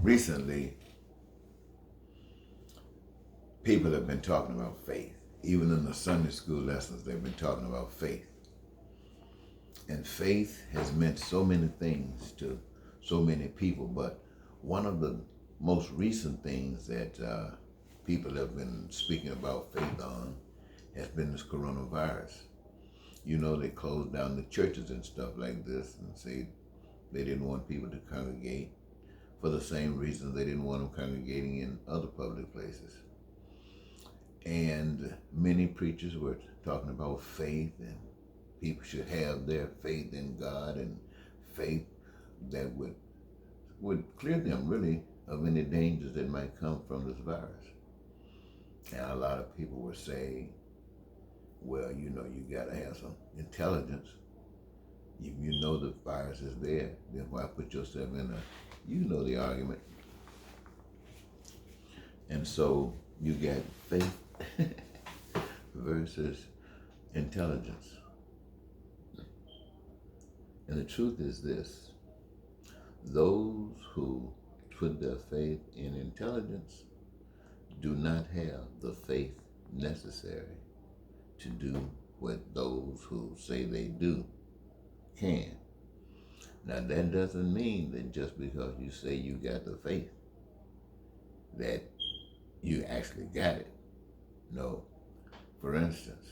Recently, people have been talking about faith. Even in the Sunday school lessons, they've been talking about faith. And faith has meant so many things to so many people, but one of the most recent things that people have been speaking about faith on has been this coronavirus. They closed down the churches and stuff like this and say they didn't want people to congregate for the same reasons they didn't want them congregating in other public places. And many preachers were talking about faith, and people should have their faith in God and faith that would clear them really of any dangers that might come from this virus. And a lot of people were saying, well, you gotta have some intelligence. If you know the virus is there, then why put yourself in the argument. And so you got faith versus intelligence. And the truth is this: those who put their faith in intelligence do not have the faith necessary to do what those who say they do can. Now, that doesn't mean that just because you say you got the faith that you actually got it. No. For instance,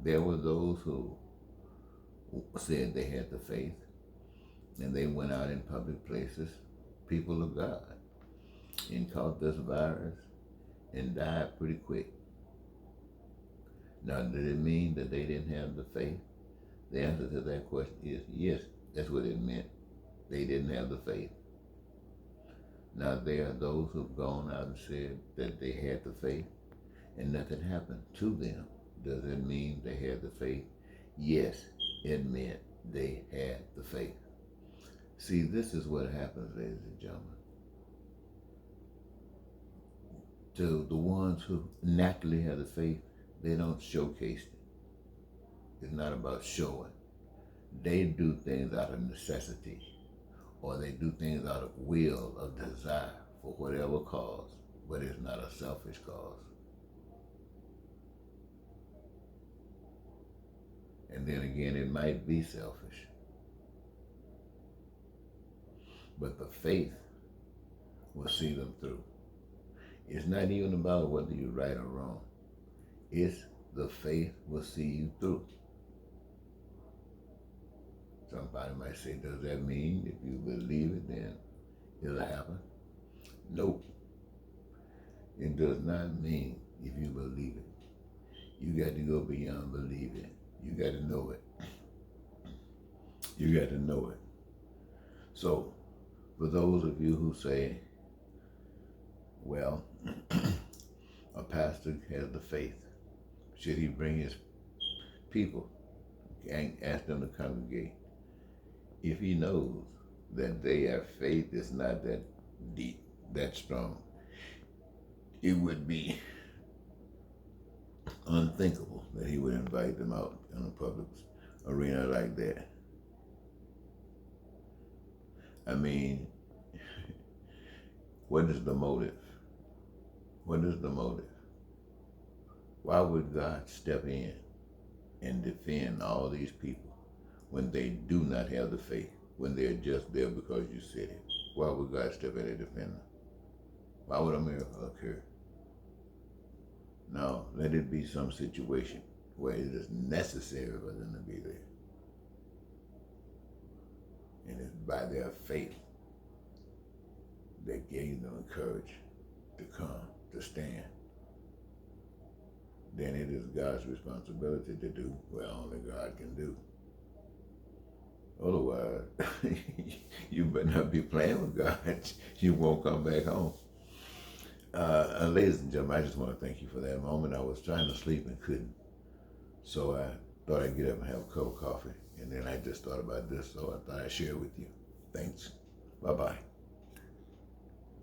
there were those who said they had the faith, and they went out in public places, people of God, and caught this virus and died pretty quick. Now, did it mean that they didn't have the faith? The answer to that question is yes, that's what it meant. They didn't have the faith. Now, there are those who've gone out and said that they had the faith and nothing happened to them. Does it mean they had the faith? Yes, it meant they had the faith. See, this is what happens, ladies and gentlemen. To the ones who naturally have the faith, they don't showcase it. It's not about showing. They do things out of necessity, or they do things out of will, of desire, for whatever cause, but it's not a selfish cause. And then again, it might be selfish. But the faith will see them through. It's not even about whether you're right or wrong. It's the faith will see you through. Somebody might say, does that mean if you believe it, then it'll happen? Nope. It does not mean if you believe it. You got to go beyond believing. You got to know it. You got to know it. So, for those of you who say, well, a pastor has the faith, should he bring his people and ask them to congregate? If he knows that their faith is not that deep, that strong, it would be unthinkable that he would invite them out in a public arena like that. I mean, what is the motive? What is the motive? Why would God step in and defend all these people when they do not have the faith, when they're just there because you said it? Why would God step in and defend them? Why would a miracle occur? No, let it be some situation where it is necessary for them to be there. And it's by their faith that gave them courage to come, to stand. Then it is God's responsibility to do what only God can do. Otherwise, you better not be playing with God. You won't come back home. Ladies and gentlemen, I just want to thank you for that moment. I was trying to sleep and couldn't. So I thought I'd get up and have a cup of coffee. And then I just thought about this, so I thought I'd share it with you. Thanks. Bye-bye.